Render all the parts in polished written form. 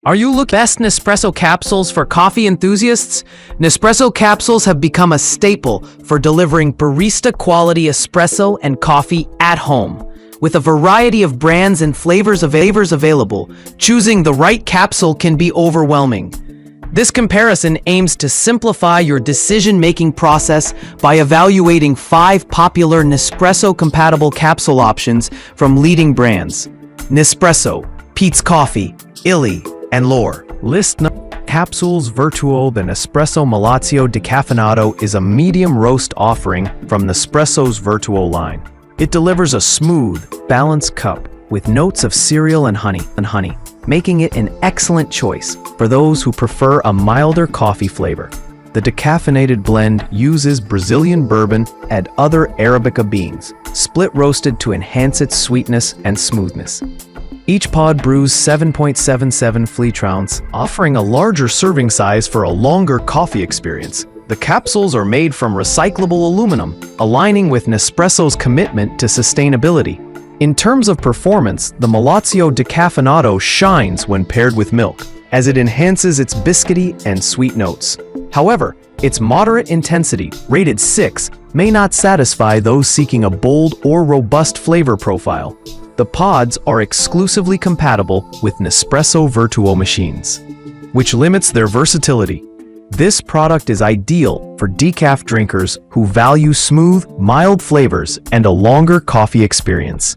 Are you looking for best Nespresso capsules for coffee enthusiasts? Nespresso capsules have become a staple for delivering barista-quality espresso and coffee at home. With a variety of brands and flavors available, choosing the right capsule can be overwhelming. This comparison aims to simplify your decision-making process by evaluating 5 popular Nespresso-compatible capsule options from leading brands: Nespresso, Peet's Coffee, Illy, and Lore. Capsules Vertuo. The Nespresso Malaxio Decaponado is a medium roast offering from Nespresso's Vertuo line. It delivers a smooth, balanced cup with notes of cereal and honey, making it an excellent choice for those who prefer a milder coffee flavor. The decaffeinated blend uses Brazilian bourbon and other Arabica beans, split roasted to enhance its sweetness and smoothness. Each pod brews 7.77 fleetrounce, offering a larger serving size for a longer coffee experience. The capsules are made from recyclable aluminum, aligning with Nespresso's commitment to sustainability. In terms of performance, the Malaxio Decaponado shines when paired with milk, as it enhances its biscuity and sweet notes. However, its moderate intensity, rated 6, may not satisfy those seeking a bold or robust flavor profile. The pods are exclusively compatible with Nespresso Vertuo machines, which limits their versatility. This product is ideal for decaf drinkers who value smooth, mild flavors and a longer coffee experience.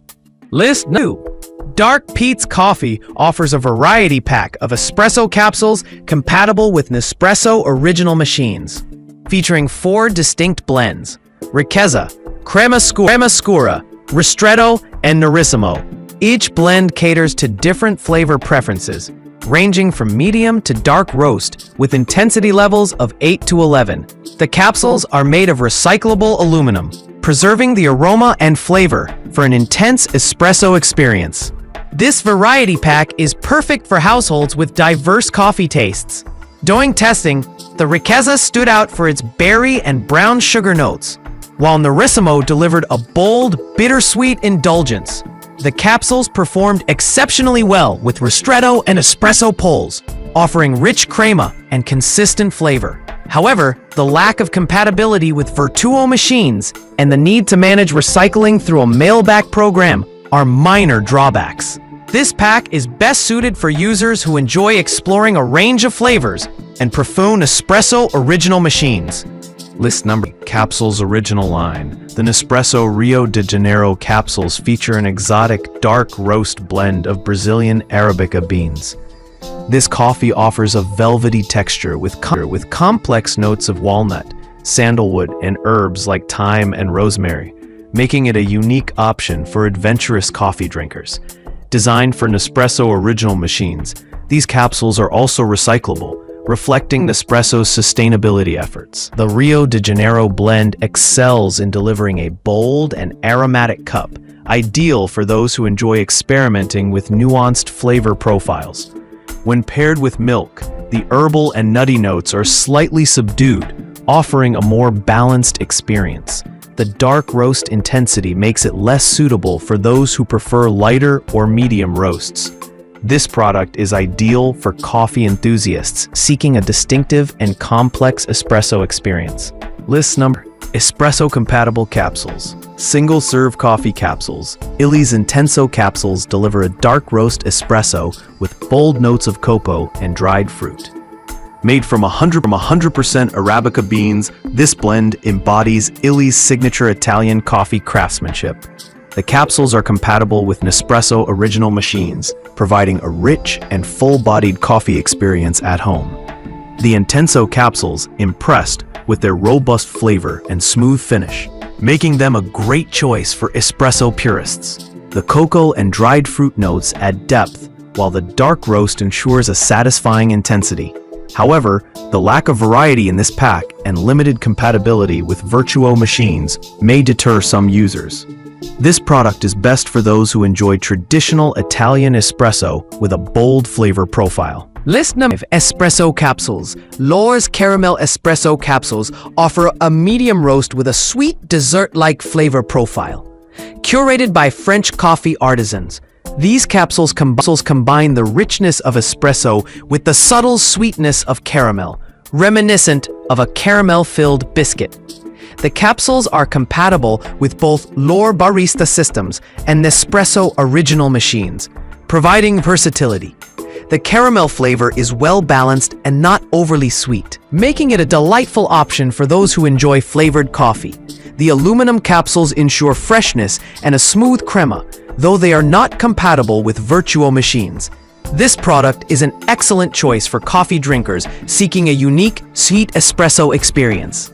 List 2. Dark Peet's Coffee offers a variety pack of espresso capsules compatible with Nespresso original machines, featuring 4 distinct blends: Riqueza, Crema Scura, Ristretto, and Nerissimo. Each blend caters to different flavor preferences, ranging from medium to dark roast, with intensity levels of 8 to 11. The capsules are made of recyclable aluminum, preserving the aroma and flavor for an intense espresso experience. This variety pack is perfect for households with diverse coffee tastes. During testing, the Riqueza stood out for its berry and brown sugar notes, while Nerissimo delivered a bold, bittersweet indulgence. The capsules performed exceptionally well with Ristretto and Espresso pulls, offering rich crema and consistent flavor. However, the lack of compatibility with Vertuo machines and the need to manage recycling through a mail-back program are minor drawbacks. This pack is best suited for users who enjoy exploring a range of flavors and prefer Nespresso original machines. List number: Capsules Original line. The Nespresso Rio de Janeiro capsules feature an exotic dark roast blend of Brazilian Arabica beans. This coffee offers a velvety texture with complex notes of walnut, sandalwood, and herbs like thyme and rosemary, making it a unique option for adventurous coffee drinkers. Designed for Nespresso original machines, these capsules are also recyclable, reflecting Nespresso's sustainability efforts. The Rio de Janeiro blend excels in delivering a bold and aromatic cup, ideal for those who enjoy experimenting with nuanced flavor profiles. When paired with milk, the herbal and nutty notes are slightly subdued, offering a more balanced experience. The dark roast intensity makes it less suitable for those who prefer lighter or medium roasts. This product is ideal for coffee enthusiasts seeking a distinctive and complex espresso experience. List number: Espresso-compatible capsules. Single-serve coffee capsules. Illy's Intenso capsules deliver a dark roast espresso with bold notes of cocoa and dried fruit. Made from 100% Arabica beans, this blend embodies Illy's signature Italian coffee craftsmanship. The capsules are compatible with Nespresso original machines, providing a rich and full-bodied coffee experience at home. The Intenso capsules impressed with their robust flavor and smooth finish, making them a great choice for espresso purists. The cocoa and dried fruit notes add depth, while the dark roast ensures a satisfying intensity. However, the lack of variety in this pack and limited compatibility with Vertuo machines may deter some users. This product is best for those who enjoy traditional Italian espresso with a bold flavor profile. List number: Espresso capsules. Lore's caramel espresso capsules offer a medium roast with a sweet dessert-like flavor profile. Curated by French coffee artisans, These capsules combine the richness of espresso with the subtle sweetness of caramel, reminiscent of a caramel-filled biscuit. The capsules are compatible with both L'Or barista systems and Nespresso original machines, providing versatility. The caramel flavor is well-balanced and not overly sweet, making it a delightful option for those who enjoy flavored coffee. The aluminum capsules ensure freshness and a smooth crema, though they are not compatible with Vertuo machines. This product is an excellent choice for coffee drinkers seeking a unique, sweet espresso experience.